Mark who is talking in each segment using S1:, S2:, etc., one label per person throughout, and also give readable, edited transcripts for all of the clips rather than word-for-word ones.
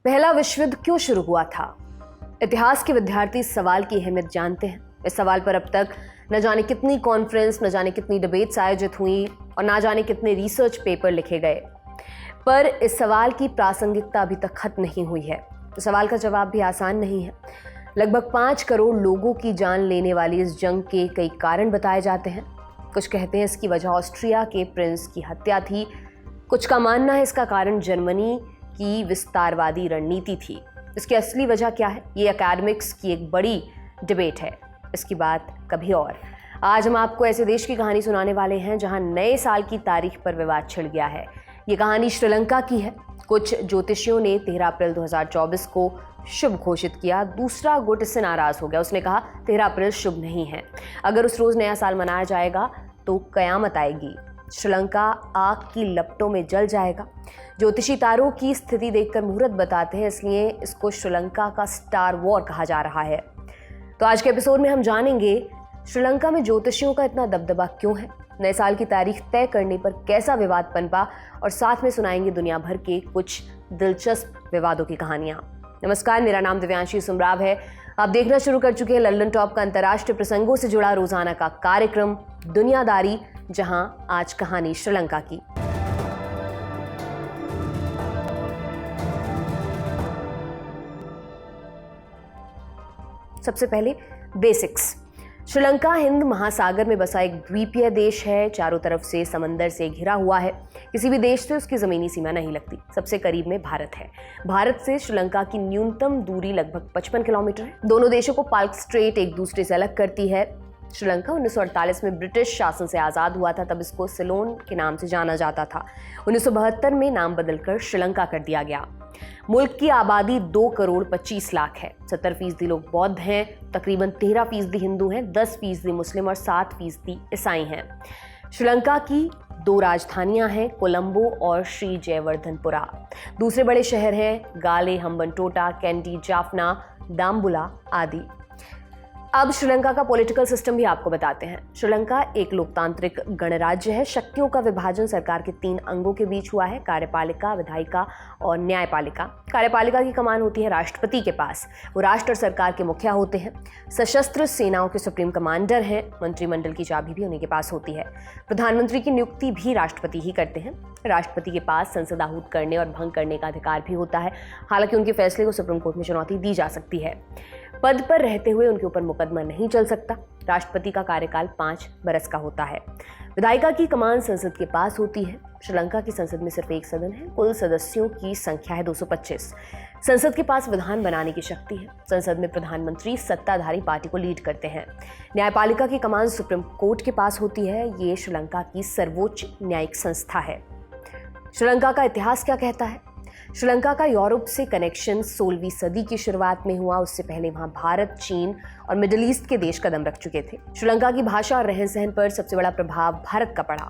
S1: पहला विश्व युद्ध क्यों शुरू हुआ था? इतिहास के विद्यार्थी इस सवाल की अहमियत जानते हैं। इस सवाल पर अब तक न जाने कितनी कॉन्फ्रेंस, न जाने कितनी डिबेट्स आयोजित हुई और न जाने कितने रिसर्च पेपर लिखे गए, पर इस सवाल की प्रासंगिकता अभी तक खत्म नहीं हुई है। इस सवाल का जवाब भी आसान नहीं है। लगभग 5 करोड़ लोगों की जान लेने वाली इस जंग के कई कारण बताए जाते हैं। कुछ कहते हैं इसकी वजह ऑस्ट्रिया के प्रिंस की हत्या थी, कुछ का मानना है इसका कारण जर्मनी की विस्तारवादी रणनीति थी। इसकी असली वजह क्या है, ये एकेडमिक्स की एक बड़ी डिबेट है। इसकी बात कभी और। आज हम आपको ऐसे देश की कहानी सुनाने वाले हैं जहां नए साल की तारीख पर विवाद छिड़ गया है। ये कहानी श्रीलंका की है। कुछ ज्योतिषियों ने 13 अप्रैल 2024 को शुभ घोषित किया। दूसरा गुट इससे नाराज हो गया। उसने कहा 13 अप्रैल शुभ नहीं है, अगर उस रोज नया साल मनाया जाएगा तो कयामत आएगी, श्रीलंका आग की लपटों में जल जाएगा। ज्योतिषी तारों की स्थिति देखकर मुहूर्त बताते हैं, इसलिए इसको श्रीलंका का स्टार वॉर कहा जा रहा है। तो आज के एपिसोड में हम जानेंगे श्रीलंका में ज्योतिषियों का इतना दबदबा क्यों है, नए साल की तारीख तय करने पर कैसा विवाद पनपा, और साथ में सुनाएंगे दुनिया भर के कुछ दिलचस्प विवादों की कहानियां। नमस्कार, मेरा नाम दिव्यांशी सुमराव है। आप देखना शुरू कर चुके हैं लंदन टॉप का अंतर्राष्ट्रीय प्रसंगों से जुड़ा रोजाना का कार्यक्रम दुनियादारी, जहां आज कहानी श्रीलंका की। सबसे पहले बेसिक्स। श्रीलंका हिंद महासागर में बसा एक द्वीपीय देश है। चारों तरफ से समंदर से घिरा हुआ है। किसी भी देश से उसकी ज़मीनी सीमा नहीं लगती। सबसे करीब में भारत है। भारत से श्रीलंका की न्यूनतम दूरी लगभग 55 किलोमीटर है। दोनों देशों को पाल्क स्ट्रेट एक दूसरे से अलग करती है। श्रीलंका 1948 में ब्रिटिश शासन से आज़ाद हुआ था, तब इसको सिलोन के नाम से जाना जाता था। 1972 में नाम बदलकर श्रीलंका कर दिया गया। मुल्क की आबादी 2 करोड़ 25 लाख है। 70% लोग बौद्ध हैं, तकरीबन 13% हिंदू हैं, 10% मुस्लिम और 7% ईसाई हैं। श्रीलंका की 2 राजधानियां हैं, कोलंबो और श्री जयवर्धनपुरा। दूसरे बड़े शहर हैं गाले, हम्बनटोटा, कैंडी, जाफना, दाम्बुला आदि। अब श्रीलंका का पॉलिटिकल सिस्टम भी आपको बताते हैं। श्रीलंका एक लोकतांत्रिक गणराज्य है। शक्तियों का विभाजन सरकार के 3 अंगों के बीच हुआ है, कार्यपालिका, विधायिका और न्यायपालिका। कार्यपालिका की कमान होती है राष्ट्रपति के पास। वो राष्ट्र और सरकार के मुखिया होते हैं। सशस्त्र सेनाओं के सुप्रीम कमांडर हैं। मंत्रिमंडल की चाबी भी उन्हीं के पास होती है। प्रधानमंत्री की नियुक्ति भी राष्ट्रपति ही करते हैं। राष्ट्रपति के पास संसद आहूत करने और भंग करने का अधिकार भी होता है। हालांकि उनके फैसले को सुप्रीम कोर्ट में चुनौती दी जा सकती है। पद पर रहते हुए उनके ऊपर मुकदमा नहीं चल सकता। राष्ट्रपति का कार्यकाल 5 बरस का होता है। विधायिका की कमान संसद के पास होती है। श्रीलंका की संसद में सिर्फ एक सदन है। कुल सदस्यों की संख्या है 225। संसद के पास विधान बनाने की शक्ति है। संसद में प्रधानमंत्री सत्ताधारी पार्टी को लीड करते हैं। न्यायपालिका की कमान सुप्रीम कोर्ट के पास होती है। ये श्रीलंका की सर्वोच्च न्यायिक संस्था है। श्रीलंका का इतिहास क्या कहता है? श्रीलंका का यूरोप से कनेक्शन 16वीं सदी की शुरुआत में हुआ। उससे पहले वहां भारत, चीन और मिडिल ईस्ट के देश कदम रख चुके थे। श्रीलंका की भाषा और रहन सहन पर सबसे बड़ा प्रभाव भारत का पड़ा।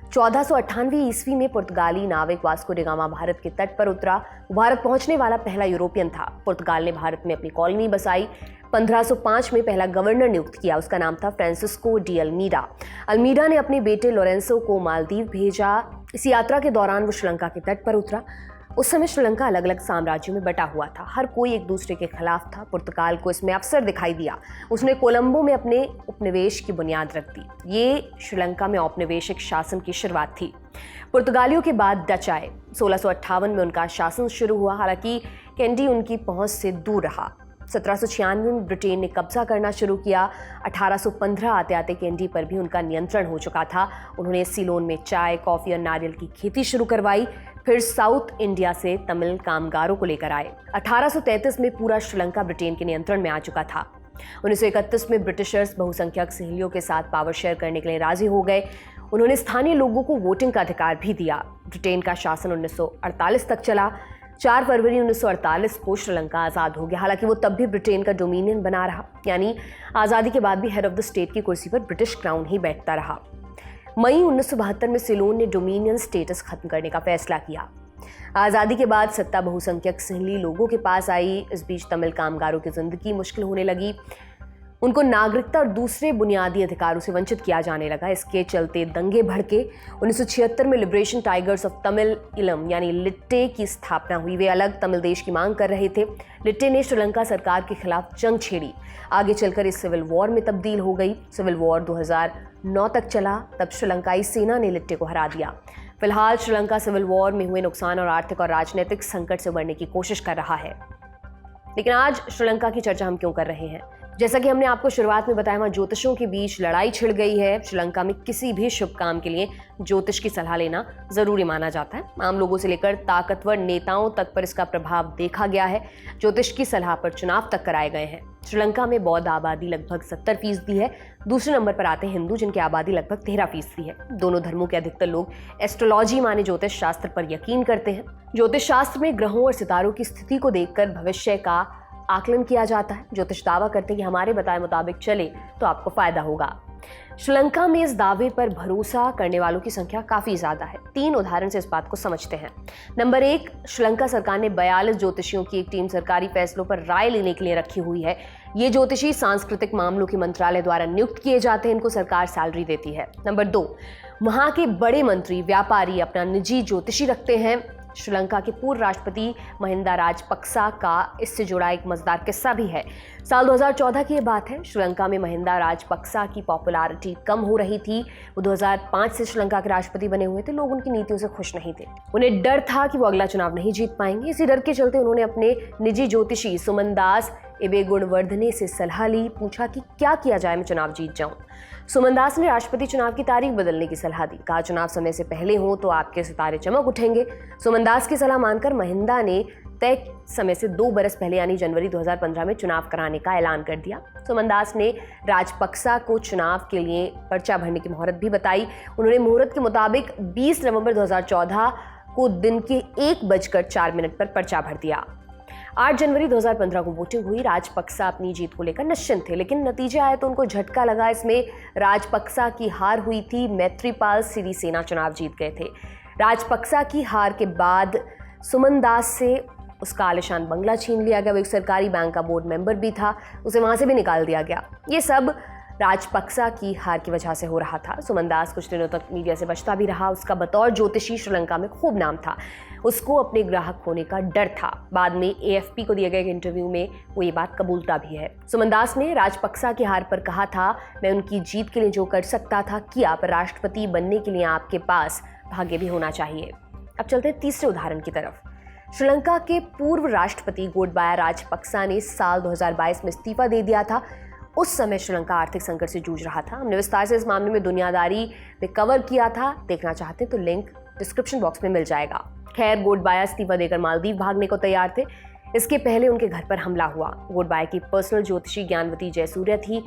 S1: 1498 ईस्वी में पुर्तगाली नाविक वास्को डी गामा भारत के तट पर उतरा। भारत पहुंचने वाला पहला यूरोपियन था। पुर्तगाल ने भारत में अपनी कॉलोनी बसाई। 1505 में पहला गवर्नर नियुक्त किया। उसका नाम था फ्रांसिस्को डी अल्मीडा। अल्मीडा ने अपने बेटे लोरेंसो को मालदीव भेजा। इस यात्रा के दौरान वो श्रीलंका के तट पर उतरा। उस समय श्रीलंका अलग अलग साम्राज्यों में बटा हुआ था। हर कोई एक दूसरे के खिलाफ था। पुर्तगाल को इसमें अवसर दिखाई दिया। उसने कोलंबो में अपने उपनिवेश की बुनियाद रख दी। ये श्रीलंका में औपनिवेशिक शासन की शुरुआत थी। पुर्तगालियों के बाद डच आए। 1658 में उनका शासन शुरू हुआ। हालांकि कैंडी उनकी पहुंच से दूर रहा। 1796 में ब्रिटेन ने कब्जा करना शुरू किया। 1815 आते आते कैंडी पर भी उनका नियंत्रण हो चुका था। उन्होंने सिलोन में चाय, कॉफी और नारियल की खेती शुरू करवाई। फिर साउथ इंडिया से तमिल कामगारों को लेकर आए। 1833 में पूरा श्रीलंका ब्रिटेन के नियंत्रण में आ चुका था। 1931 में ब्रिटिशर्स बहुसंख्यक सहेलियों के साथ पावर शेयर करने के लिए राजी हो गए। उन्होंने स्थानीय लोगों को वोटिंग का अधिकार भी दिया। ब्रिटेन का शासन 1948 तक चला। 4 फरवरी 1948 को श्रीलंका आज़ाद हो गया। हालांकि वो तब भी ब्रिटेन का डोमिनियन बना रहा, यानी आज़ादी के बाद भी हेड ऑफ द स्टेट की कुर्सी पर ब्रिटिश क्राउन ही बैठता रहा। मई 1972 में सिलोन ने डोमिनियन स्टेटस खत्म करने का फैसला किया। आज़ादी के बाद सत्ता बहुसंख्यक सहेली लोगों के पास आई। इस बीच तमिल कामगारों की जिंदगी मुश्किल होने लगी। उनको नागरिकता और दूसरे बुनियादी अधिकारों से वंचित किया जाने लगा। इसके चलते दंगे भड़के। 1976 में लिबरेशन टाइगर्स ऑफ तमिल इलम यानी लिट्टे की स्थापना हुई। वे अलग तमिल देश की मांग कर रहे थे। लिट्टे ने श्रीलंका सरकार के खिलाफ जंग छेड़ी। आगे चलकर इस सिविल वॉर में तब्दील हो गई। सिविल वॉर 2009 तक चला। तब श्रीलंकाई सेना ने लिट्टे को हरा दिया। फिलहाल श्रीलंका सिविल वॉर में हुए नुकसान और आर्थिक और राजनीतिक संकट से उबरने की कोशिश कर रहा है। लेकिन आज श्रीलंका की चर्चा हम क्यों कर रहे हैं? जैसा कि हमने आपको शुरुआत में बताया, वहाँ ज्योतिषों के बीच लड़ाई छिड़ गई है। श्रीलंका में किसी भी शुभ काम के लिए ज्योतिष की सलाह लेना जरूरी माना जाता है। आम लोगों से लेकर ताकतवर नेताओं तक पर इसका प्रभाव देखा गया है। ज्योतिष की सलाह पर चुनाव तक कराए गए हैं। श्रीलंका में बौद्ध आबादी लगभग 70% है। दूसरे नंबर पर आते हैं हिंदू, जिनकी आबादी लगभग 13% है। दोनों धर्मों के अधिकतर लोग एस्ट्रोलॉजी माने ज्योतिष शास्त्र पर यकीन करते हैं। ज्योतिष शास्त्र में ग्रहों और सितारों की स्थिति को देखकर भविष्य का आकलन किया जाता है। ज्योतिष दावा करते हैं कि हमारे बताए मुताबिक चले तो आपको फायदा होगा। श्रीलंका में इस दावे पर भरोसा करने वालों की संख्या काफी ज्यादा है। 3 उदाहरण से इस बात को समझते हैं। नंबर 1, श्रीलंका सरकार ने 42 ज्योतिषियों की एक टीम सरकारी फैसलों पर राय लेने के लिए रखी हुई है। ये ज्योतिषी सांस्कृतिक मामलों के मंत्रालय द्वारा नियुक्त किए जाते हैं। इनको सरकार सैलरी देती है। नंबर 2, वहां के बड़े मंत्री व्यापारी अपना निजी ज्योतिषी रखते हैं। श्रीलंका के पूर्व राष्ट्रपति महिंदा राजपक्सा का इससे जुड़ा एक मजेदार किस्सा भी है। साल 2014 की ये बात है। श्रीलंका में महिंदा राजपक्सा की पॉपुलैरिटी कम हो रही थी। वो 2005 से श्रीलंका के राष्ट्रपति बने हुए थे। लोग उनकी नीतियों से खुश नहीं थे। उन्हें डर था कि वो अगला चुनाव नहीं जीत पाएंगे। इसी डर के चलते उन्होंने अपने निजी ज्योतिषी सुमनदास इबेगुणवर्धने से सलाह ली। पूछा कि क्या किया जाए मैं चुनाव जीत जाऊं। सुमनदास ने राष्ट्रपति चुनाव की तारीख बदलने की सलाह दी। कहा चुनाव समय से पहले हो तो आपके सितारे चमक उठेंगे। सुमनदास की सलाह मानकर महिंदा ने तय समय से 2 बरस पहले यानी जनवरी 2015 में चुनाव कराने का ऐलान कर दिया। सुमनदास ने राजपक्सा को चुनाव के लिए पर्चा भरने की मुहूर्त भी बताई। उन्होंने मुहूर्त के मुताबिक 20 नवंबर 2014 को दिन के 1:04 पर पर्चा भर दिया। 8 जनवरी 2015 को वोटिंग हुई। राजपक्सा अपनी जीत को लेकर निश्चिंत थे, लेकिन नतीजे आए तो उनको झटका लगा। इसमें राजपक्सा की हार हुई थी। मैत्रीपाल सिरिसेना चुनाव जीत गए थे। राजपक्सा की हार के बाद सुमनदास से उसका आलिशान बंगला छीन लिया गया। वो एक सरकारी बैंक का बोर्ड मेंबर भी था, उसे वहां से भी निकाल दिया गया। ये सब राजपक्सा की हार की वजह से हो रहा था। सुमनदास कुछ दिनों तक मीडिया से बचता भी रहा। उसका बतौर ज्योतिषी श्रीलंका में खूब नाम था। उसको अपने ग्राहक होने का डर था। बाद में AFP को दिए गए एक इंटरव्यू में वो ये बात कबूलता भी है। सुमनदास ने राजपक्सा की हार पर कहा था, मैं उनकी जीत के लिए जो कर सकता था किया, पर राष्ट्रपति बनने के लिए आपके पास भाग्य भी होना चाहिए। अब चलते हैं तीसरे उदाहरण की तरफ। श्रीलंका के पूर्व राष्ट्रपति गोटबाया राजपक्सा ने साल 2022 में इस्तीफा दे दिया था। उस समय श्रीलंका आर्थिक संकट से जूझ रहा था। हमने विस्तार से इस मामले में दुनियादारी में कवर किया था। देखना चाहते हैं तो लिंक डिस्क्रिप्शन बॉक्स में मिल जाएगा। खैर, गोटबाया इस्तीफा देकर मालदीव भागने को तैयार थे। इसके पहले उनके घर पर हमला हुआ। गोटबाया की पर्सनल ज्योतिषी ज्ञानवती जयसूर्या थी।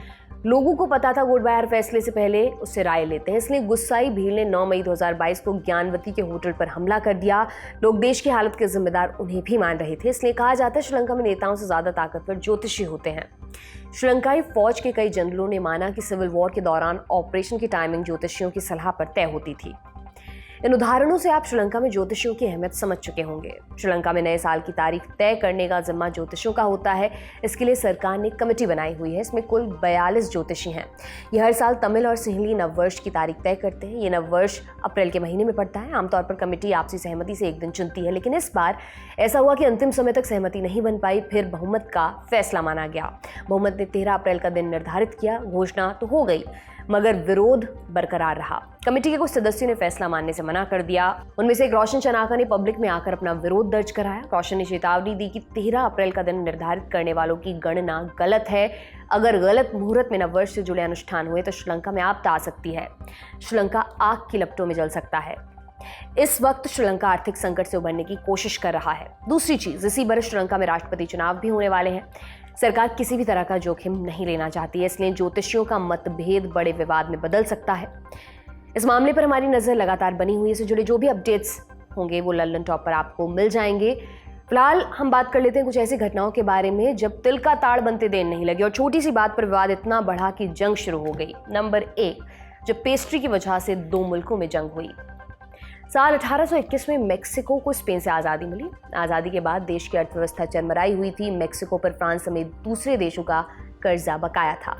S1: लोगों को पता था गोटबाया हर फैसले से पहले उससे राय लेते हैं, इसलिए गुस्साई भीड़ ने 9 मई 2022 को ज्ञानवती के होटल पर हमला कर दिया। लोग देश की हालत के जिम्मेदार उन्हें भी मान रहे थे। इसलिए कहा जाता है श्रीलंका में नेताओं से ज्यादा ताकतवर ज्योतिषी होते हैं। श्रीलंकाई फौज के कई जनरलों ने माना कि सिविल वॉर के दौरान ऑपरेशन की टाइमिंग ज्योतिषियों की सलाह पर तय होती थी। इन उदाहरणों से आप श्रीलंका में ज्योतिषियों की अहमियत समझ चुके होंगे। श्रीलंका में नए साल की तारीख तय करने का जिम्मा ज्योतिषियों का होता है। इसके लिए सरकार ने कमेटी बनाई हुई है। इसमें कुल 42 ज्योतिषी हैं। ये हर साल तमिल और सिंहली नववर्ष की तारीख तय करते हैं। ये नववर्ष अप्रैल के महीने में पड़ता है। आमतौर पर कमेटी आपसी सहमति से एक दिन चुनती है, लेकिन इस बार ऐसा हुआ कि अंतिम समय तक सहमति नहीं बन पाई। फिर बहुमत का फैसला माना गया। बहुमत ने 13 अप्रैल का दिन निर्धारित किया। घोषणा तो हो गई, मगर विरोध बरकरार रहा। कमेटी के कुछ सदस्यों ने फैसला मानने से मना कर दिया। उनमें से एक रोशन चनाका ने पब्लिक में आकर अपना विरोध दर्ज कराया। रोशन ने चेतावनी दी कि 13 अप्रैल का दिन निर्धारित करने वालों की गणना गलत है। अगर गलत मुहूर्त में नववर्ष से जुड़े अनुष्ठान हुए तो श्रीलंका में आपदा आ सकती है। श्रीलंका आग की लपटों में जल सकता है। इस वक्त श्रीलंका आर्थिक संकट से उबरने की कोशिश कर रहा है। दूसरी चीज, इसी वर्ष श्रीलंका में राष्ट्रपति चुनाव भी होने वाले हैं। सरकार किसी भी तरह का जोखिम नहीं लेना चाहती है, इसलिए ज्योतिषियों का मतभेद बड़े विवाद में बदल सकता है। इस मामले पर हमारी नजर लगातार बनी हुई है। इससे जुड़े जो भी अपडेट्स होंगे वो लल्लन टॉप पर आपको मिल जाएंगे। फिलहाल हम बात कर लेते हैं कुछ ऐसी घटनाओं के बारे में जब तिल का ताड़ बनते देर नहीं लगी और छोटी सी बात पर विवाद इतना बढ़ा कि जंग शुरू हो गई। नंबर 1, जब पेस्ट्री की वजह से 2 मुल्कों में जंग हुई। साल 1821 में मेक्सिको को स्पेन से आज़ादी मिली। आज़ादी के बाद देश की अर्थव्यवस्था चरमराई हुई थी। मेक्सिको पर फ्रांस समेत दूसरे देशों का कर्जा बकाया था।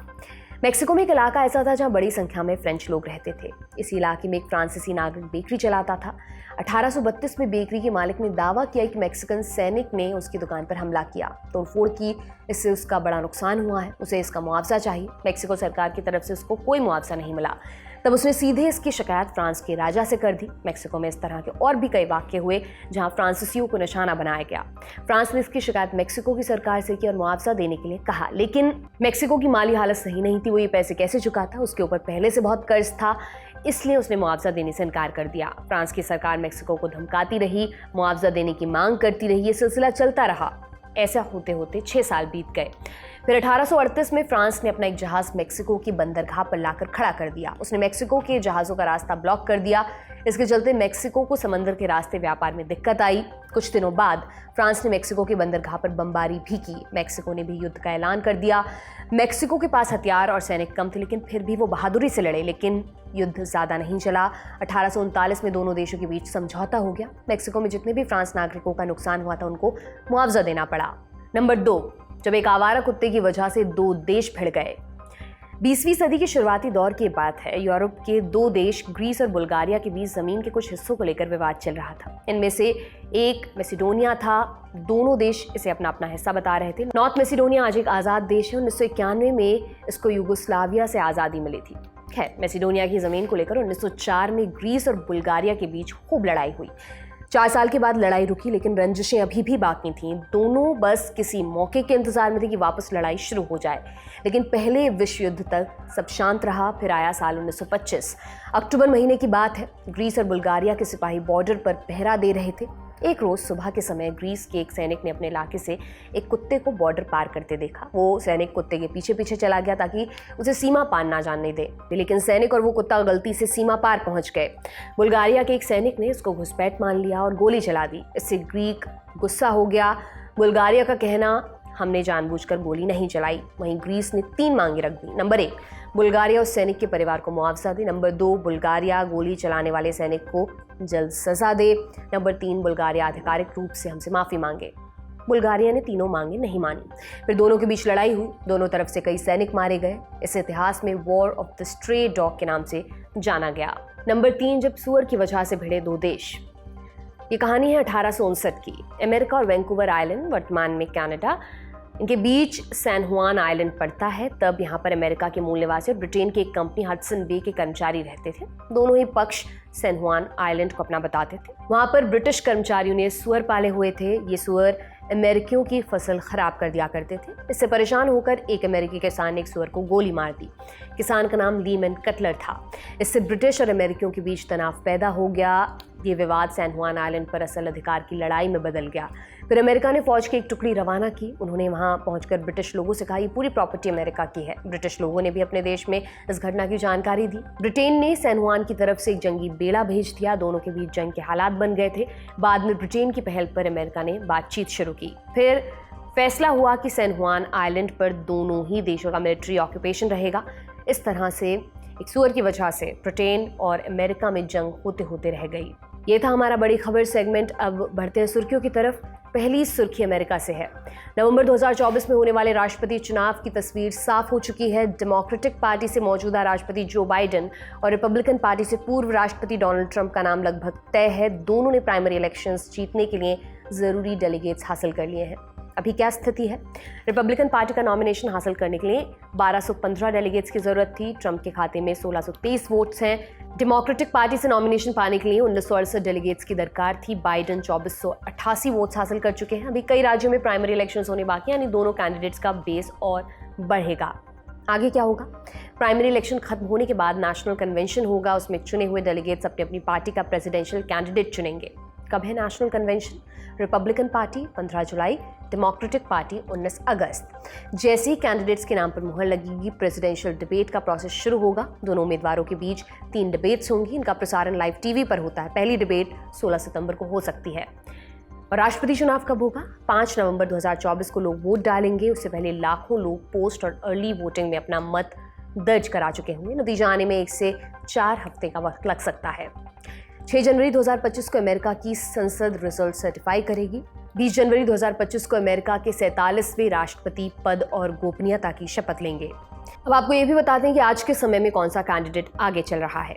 S1: मेक्सिको में एक इलाका ऐसा था जहां बड़ी संख्या में फ्रेंच लोग रहते थे। इसी इलाके में एक फ्रांसीसी नागरिक बेकरी चलाता था। 1832 में बेकरी के मालिक ने दावा किया कि मैक्सिकन सैनिक ने उसकी दुकान पर हमला किया, तोड़फोड़ की। इससे उसका बड़ा नुकसान हुआ है, उसे इसका मुआवजा चाहिए। मेक्सिको सरकार की तरफ से उसको कोई मुआवजा नहीं मिला। तब उसने सीधे इसकी शिकायत फ्रांस के राजा से कर दी। मेक्सिको में इस तरह के और भी कई वाक़ये हुए जहां फ्रांसीसियों को निशाना बनाया गया। फ्रांस ने इसकी शिकायत मेक्सिको की सरकार से की और मुआवजा देने के लिए कहा, लेकिन मेक्सिको की माली हालत सही नहीं थी। वो ये पैसे कैसे चुकाता, उसके ऊपर पहले से बहुत कर्ज था, इसलिए उसने मुआवजा देने से इनकार कर दिया। फ्रांस की सरकार मेक्सिको को धमकाती रही, मुआवजा देने की मांग करती रही। ये सिलसिला चलता रहा। ऐसा होते होते 6 साल बीत गए। फिर 1838 में फ्रांस ने अपना एक जहाज मेक्सिको की बंदरगाह पर लाकर खड़ा कर दिया। उसने मेक्सिको के जहाज़ों का रास्ता ब्लॉक कर दिया। इसके चलते मेक्सिको को समंदर के रास्ते व्यापार में दिक्कत आई। कुछ दिनों बाद फ्रांस ने मेक्सिको की बंदरगाह पर बमबारी भी की। मेक्सिको ने भी युद्ध का ऐलान कर दिया। मेक्सिको के पास हथियार और सैनिक कम थे, लेकिन फिर भी वो बहादुरी से लड़े। लेकिन युद्ध ज़्यादा नहीं चला। 1839 में दोनों देशों के बीच समझौता हो गया। मेक्सिको में जितने भी फ्रांस नागरिकों का नुकसान हुआ था उनको मुआवजा देना पड़ा। नंबर 2, जब एक आवारा कुत्ते की वजह से 2 देश भिड़ गए। 20वीं सदी के शुरुआती दौर की बात है। यूरोप के 2 देश ग्रीस और बुल्गारिया के बीच जमीन के कुछ हिस्सों को लेकर विवाद चल रहा था। इनमें से एक मैसिडोनिया था। दोनों देश इसे अपना अपना हिस्सा बता रहे थे। नॉर्थ मैसिडोनिया आज एक आज़ाद देश है। 1991 में इसको यूगोस्लाविया से आज़ादी मिली थी। खैर, मैसिडोनिया की ज़मीन को लेकर 1904 में ग्रीस और बुल्गारिया के बीच खूब लड़ाई हुई। 4 साल के बाद लड़ाई रुकी, लेकिन रंजिशें अभी भी बाकी थीं। दोनों बस किसी मौके के इंतजार में थे कि वापस लड़ाई शुरू हो जाए। लेकिन पहले विश्व युद्ध तक सब शांत रहा। फिर आया साल 1925। अक्टूबर महीने की बात है। ग्रीस और बुल्गारिया के सिपाही बॉर्डर पर पहरा दे रहे थे। एक रोज सुबह के समय ग्रीस के एक सैनिक ने अपने इलाके से एक कुत्ते को बॉर्डर पार करते देखा। वो सैनिक कुत्ते के पीछे पीछे चला गया ताकि उसे सीमा पार ना जाने दे, लेकिन सैनिक और वो कुत्ता गलती से सीमा पार पहुंच गए। बुल्गारिया के एक सैनिक ने इसको घुसपैठ मान लिया और गोली चला दी। इससे ग्रीक गुस्सा हो गया। बुल्गारिया का कहना, हमने जानबूझकर गोली नहीं चलाई। वहीं ग्रीस ने 3 मांगे रख दी। नंबर 1, बुल्गारिया उस सैनिक के परिवार को मुआवजा दे। नंबर 2, बुल्गारिया गोली चलाने वाले सैनिक को जल्द सजा दे। नंबर 3, बुल्गारिया आधिकारिक रूप से हमसे माफ़ी मांगे। बुल्गारिया ने तीनों मांगे नहीं मानी। फिर दोनों के बीच लड़ाई हुई। दोनों तरफ से कई सैनिक मारे गए। इस इतिहास में war of the stray dog के नाम से जाना गया। नंबर 3, जब सुअर की वजह से भिड़े 2 देश। ये कहानी है 1859 की। अमेरिका और वैंकूवर आइलैंड, वर्तमान में कनाडा, इनके बीच सैन जुआन आइलैंड पड़ता है। तब यहाँ पर अमेरिका के मूल निवासी और ब्रिटेन की एक कंपनी हडसन बे के कर्मचारी रहते थे। दोनों ही पक्ष सैन जुआन आइलैंड को अपना बताते थे। वहाँ पर ब्रिटिश कर्मचारियों ने सुअर पाले हुए थे। ये सुअर अमेरिकियों की फसल खराब कर दिया करते थे। इससे परेशान होकर एक अमेरिकी किसान ने एक सुअर को गोली मार दी। किसान का नाम लीमन कटलर था। इससे ब्रिटिश और अमेरिकियों के बीच तनाव पैदा हो गया। ये विवाद सैन जुआन आइलैंड पर असल अधिकार की लड़ाई में बदल गया। फिर अमेरिका ने फौज की एक टुकड़ी रवाना की। उन्होंने वहां पहुंचकर ब्रिटिश लोगों से कहा ये पूरी प्रॉपर्टी अमेरिका की है। ब्रिटिश लोगों ने भी अपने देश में इस घटना की जानकारी दी। ब्रिटेन ने सैन जुआन की तरफ से एक जंगी बेड़ा भेज दिया। दोनों के बीच जंग के हालात बन गए थे। बाद में ब्रिटेन की पहल पर अमेरिका ने बातचीत शुरू की। फिर फैसला हुआ कि सैन जुआन आइलैंड पर दोनों ही देशों का मिलिट्री ऑक्यूपेशन रहेगा। इस तरह से एक सुअर की वजह से ब्रिटेन और अमेरिका में जंग होते होते रह गई। ये था हमारा बड़ी खबर सेगमेंट। अब बढ़ते हैं सुर्खियों की तरफ। पहली सुर्खी अमेरिका से है। नवंबर 2024 में होने वाले राष्ट्रपति चुनाव की तस्वीर साफ हो चुकी है। डेमोक्रेटिक पार्टी से मौजूदा राष्ट्रपति जो बाइडेन और रिपब्लिकन पार्टी से पूर्व राष्ट्रपति डोनाल्ड ट्रंप का नाम लगभग तय है। दोनों ने प्राइमरी इलेक्शंस जीतने के लिए जरूरी डेलीगेट्स हासिल कर लिए हैं। अभी क्या स्थिति है? रिपब्लिकन पार्टी का नॉमिनेशन हासिल करने के लिए 1215 डेलीगेट्स की जरूरत थी। ट्रंप के खाते में 1623 वोट्स हैं। डेमोक्रेटिक पार्टी से नॉमिनेशन पाने के लिए 1968 डेलीगेट्स की दरकार थी। बाइडेन 2488 वोट्स हासिल कर चुके हैं। अभी कई राज्यों में प्राइमरी इलेक्शंस होने बाकी, यानी दोनों कैंडिडेट्स का बेस और बढ़ेगा। आगे क्या होगा? प्राइमरी इलेक्शन खत्म होने के बाद नेशनल कन्वेंशन होगा। उसमें चुने हुए डेलीगेट्स अपनी अपनी पार्टी का प्रेसिडेंशियल कैंडिडेट चुनेंगे। कब है नेशनल कन्वेंशन? रिपब्लिकन पार्टी 15 जुलाई, डेमोक्रेटिक पार्टी 19 अगस्त। जैसे ही कैंडिडेट्स के नाम पर मुहर लगेगी, प्रेसिडेंशियल डिबेट का प्रोसेस शुरू होगा। दोनों उम्मीदवारों के बीच 3 डिबेट्स होंगी। इनका प्रसारण लाइव टीवी पर होता है। पहली डिबेट 16 सितंबर को हो सकती है। और राष्ट्रपति चुनाव कब होगा? 5 नवंबर 2024 को लोग वोट डालेंगे। उससे पहले लाखों लोग पोस्ट और अर्ली वोटिंग में अपना मत दर्ज करा चुके होंगे। नतीजा आने में 1 से 4 हफ्ते का वक्त लग सकता है। 6 जनवरी 2025 को अमेरिका की संसद रिजल्ट सर्टिफाई करेगी। 20 जनवरी 2025 को अमेरिका के 47वें राष्ट्रपति पद और गोपनीयता की शपथ लेंगे। अब आपको ये भी बताते हैं कि आज के समय में कौन सा कैंडिडेट आगे चल रहा है।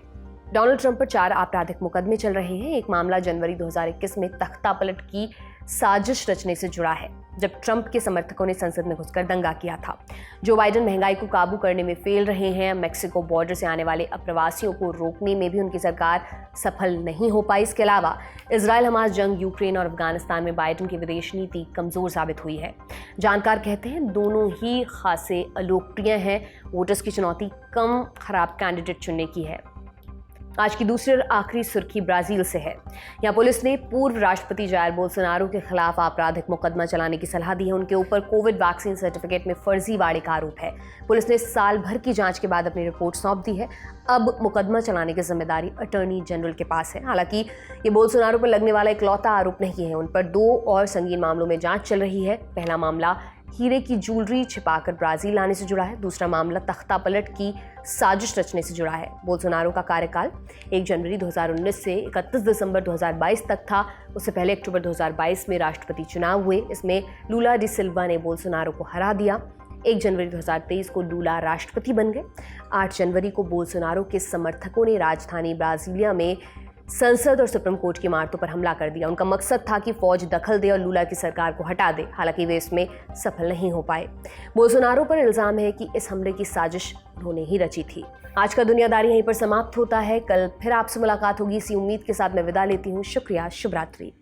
S1: डोनाल्ड ट्रंप पर 4 आपराधिक मुकदमे चल रहे हैं। एक मामला जनवरी 2021 में तख्तापलट की साजिश रचने से जुड़ा है, जब ट्रंप के समर्थकों ने संसद में घुसकर दंगा किया था। जो बाइडेन महंगाई को काबू करने में फेल रहे हैं। मैक्सिको बॉर्डर से आने वाले अप्रवासियों को रोकने में भी उनकी सरकार सफल नहीं हो पाई। इसके अलावा इजराइल हमास जंग, यूक्रेन और अफगानिस्तान में बाइडेन की विदेश नीति कमजोर साबित हुई है। जानकार कहते हैं दोनों ही खासे अलोकप्रिय हैं। वोटर्स की चुनौती कम खराब कैंडिडेट चुनने की है। आज की दूसरी और आखिरी सुर्खी ब्राजील से है। यहाँ पुलिस ने पूर्व राष्ट्रपति जायर बोल्सोनारो के खिलाफ आपराधिक मुकदमा चलाने की सलाह दी है। उनके ऊपर कोविड वैक्सीन सर्टिफिकेट में फर्जीवाड़े का आरोप है। पुलिस ने साल भर की जांच के बाद अपनी रिपोर्ट सौंप दी है। अब मुकदमा चलाने की जिम्मेदारी अटॉर्नी जनरल के पास है। हालांकि ये बोल्सोनारो पर लगने वाला इकलौता आरोप नहीं है। उन पर 2 और संगीन मामलों में जांच चल रही है। पहला मामला हीरे की ज्वेलरी छिपाकर ब्राजील लाने से जुड़ा है। दूसरा मामला तख्तापलट की साजिश रचने से जुड़ा है। बोल्सोनारो का कार्यकाल 1 जनवरी 2019 से 31 दिसंबर 2022 तक था। उससे पहले अक्टूबर 2022 में राष्ट्रपति चुनाव हुए। इसमें लूला डी सिल्वा ने बोल्सोनारो को हरा दिया। 1 जनवरी 2023 को लूला राष्ट्रपति बन गए। 8 जनवरी को बोल्सोनारो के समर्थकों ने राजधानी ब्राजीलिया में संसद और सुप्रीम कोर्ट की इमारतों पर हमला कर दिया। उनका मकसद था कि फौज दखल दे और लूला की सरकार को हटा दे। हालांकि वे इसमें सफल नहीं हो पाए। बोल्सोनारो पर इल्जाम है कि इस हमले की साजिश उन्होंने ही रची थी। आज का दुनियादारी यहीं पर समाप्त होता है। कल फिर आपसे मुलाकात होगी, इसी उम्मीद के साथ मैं विदा लेती हूँ। शुक्रिया, शुभ रात्रि।